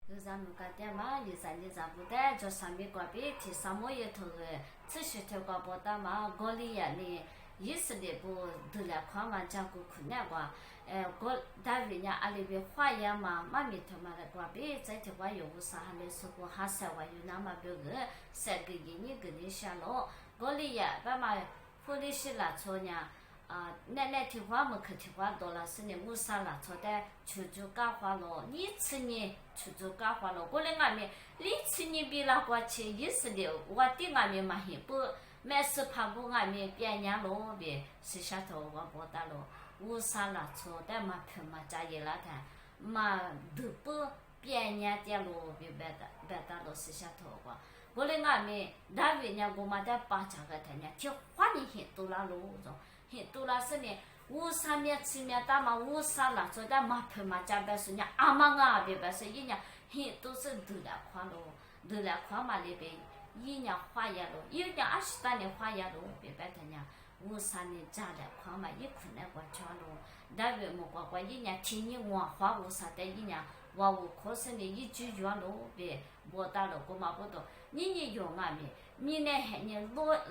有咱们家店嘛，有咱的咱不带，就上面挂边提什么也头个，这些头挂不带嘛，高丽呀呢，意思的不得了看嘛，讲过困难挂，过单位呢阿里边花样嘛，妈咪头嘛的挂边，在头挂有啥还来说过哈啥话有那么别个，三个月你跟你下了，高丽呀，爸妈，护理师拉错呢。奶奶听话么？去听话多了，是呢，我啥了？错的，出租干活了，你吃呢？出租干活了，过来俺们，你吃你比那过去意思的，我对俺们嘛很不，没事怕不俺们别人了别，是下头我不打了，我啥了？错的嘛，偏嘛加一了的，嘛都不别人的了，别打了是下头我。过来俺们单位呢，我嘛在把这个的呢，听话你很多了喽，很多了是呢，我上面吃面大嘛，我啥了，做的嘛配嘛加白是呢，阿妈啊，别白是一年，很多是都来花喽，都来花嘛那边一年花呀喽，有年20多年花呀喽，别白的呢，我啥呢加来花嘛，一困难过去喽，单位么过一年听你我花我啥的一年。我可是呢，一句话喽，别我打了过嘛不多，你用啊没？明年还你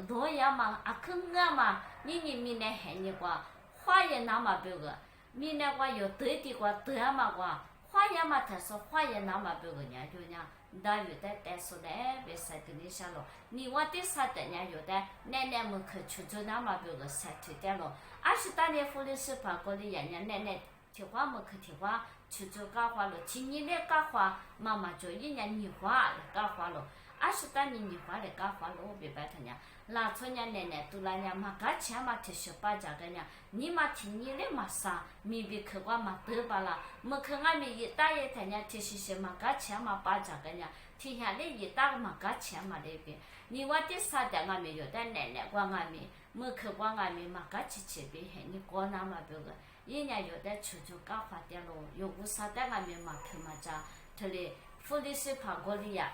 罗呀嘛，坑啊嘛，你明年还你个花也那么别个，明年我有得的个得嘛个，花也嘛他说花也那么别个呢，就呢，那有的但是呢，别晒给你下了，你我的啥的呢有的，奶奶们去出租那么别个晒退掉了，20多年护理师跑过的人家奶奶。听话么去听话，出租干活了，今年来干活，妈妈就一年年花来干活了，20多年年花来干活了，别白他呢，那从伢奶奶都来伢嘛干钱嘛提十八家个伢，你嘛听你的嘛啥，没别去过嘛得吧啦，没去俺们一大爷他伢提些嘛干钱嘛八家个伢，听下来一大嘛干钱嘛那边，你我的啥的俺们有的奶奶管俺们，没去过俺们嘛干去别还你过那嘛别个。人家有的出租干活的咯，有个啥的俺们嘛去嘛家，他嘞护理师跑过来呀，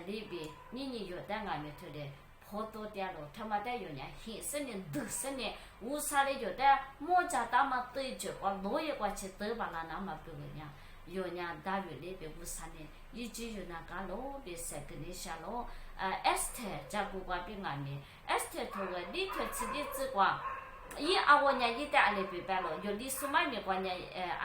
里边你有的俺们他嘞跑多点咯，他妈的有人很是呢，都是呢，为啥嘞有的莫家大嘛对着我老一个去对吧啦那么别个人，有人单位里边为啥呢？一直有那个咯，别说跟你说咯，S 特加过过比俺们，S 特头个里头吃的这个。一我呢一带阿里边白了，有历史妈咪过呢，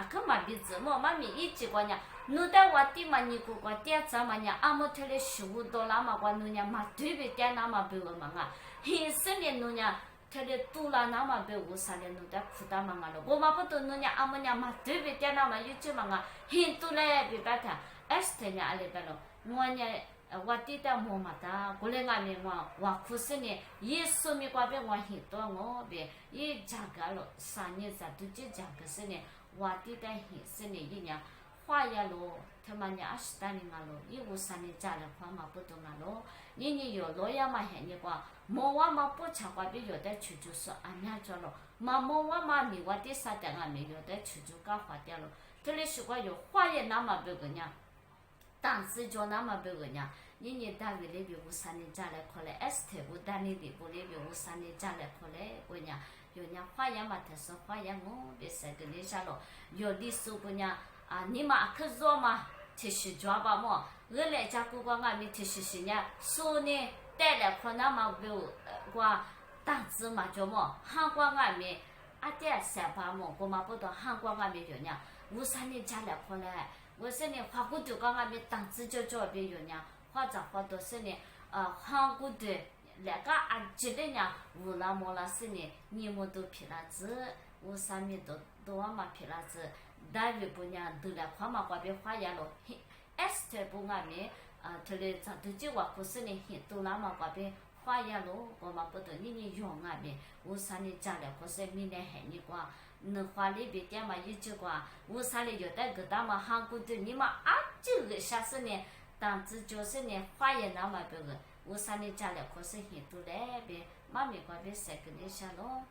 可嘛比子么妈咪一直过呢，侬带我弟嘛你过过点子嘛呢，么头嘞15多嘛过侬呢嘛对比点那么比我嘛啊，很是呢侬呢，他嘞多了那么比我啥嘞侬带苦大嘛了，我嘛不懂侬呢么呢嘛对比点那么有句嘛啊，很多嘞比白他，S 特呢阿里白了，我呢。我弟弟妈妈的，过来俺们我可是呢，一说明过边我很多我别一讲个了，3年咱都就讲个是呢，我弟弟很是呢一年花呀咯，他们呢20多年了，一53年家里花嘛不懂了，你有老呀嘛还你个，莫我嘛不常过边有的出租说俺家做了，莫我嘛没我的啥的俺们有的出租干花掉了，这里是个有花呀那么别个呢。当时就那么别个呢，你单位里边53年家来考来 S 特，我单位里边53年家来考来，我呢有人花样嘛，他说花样我别说跟你讲了，有历史个呢你嘛去做嘛，提示抓吧么，我来家姑姑俺们提示呢，说呢带来可那么别个当时嘛叫么，韩国俺们点300么，我嘛不懂韩国俺们有呢，53年家来考来。我说呢，花骨头刚俺们当时就叫别人呢，或者花多是呢，韩国的那个记得呢，乌拉莫拉是呢，你们都皮了子，我上面都嘛皮了子，单位不呢都来花嘛花边花样了，S 特不俺们他嘞咱都就话可是呢，很多那么花边花样了，我嘛不懂你用俺们，我上呢家了可是明年还你瓜。能花里边点嘛有句话，为啥哩有的个大嘛韩国的你嘛这个下是呢，当时就是呢花也那么别个，为啥哩家里可是很多嘞别，妈咪瓜别晒给你下咯。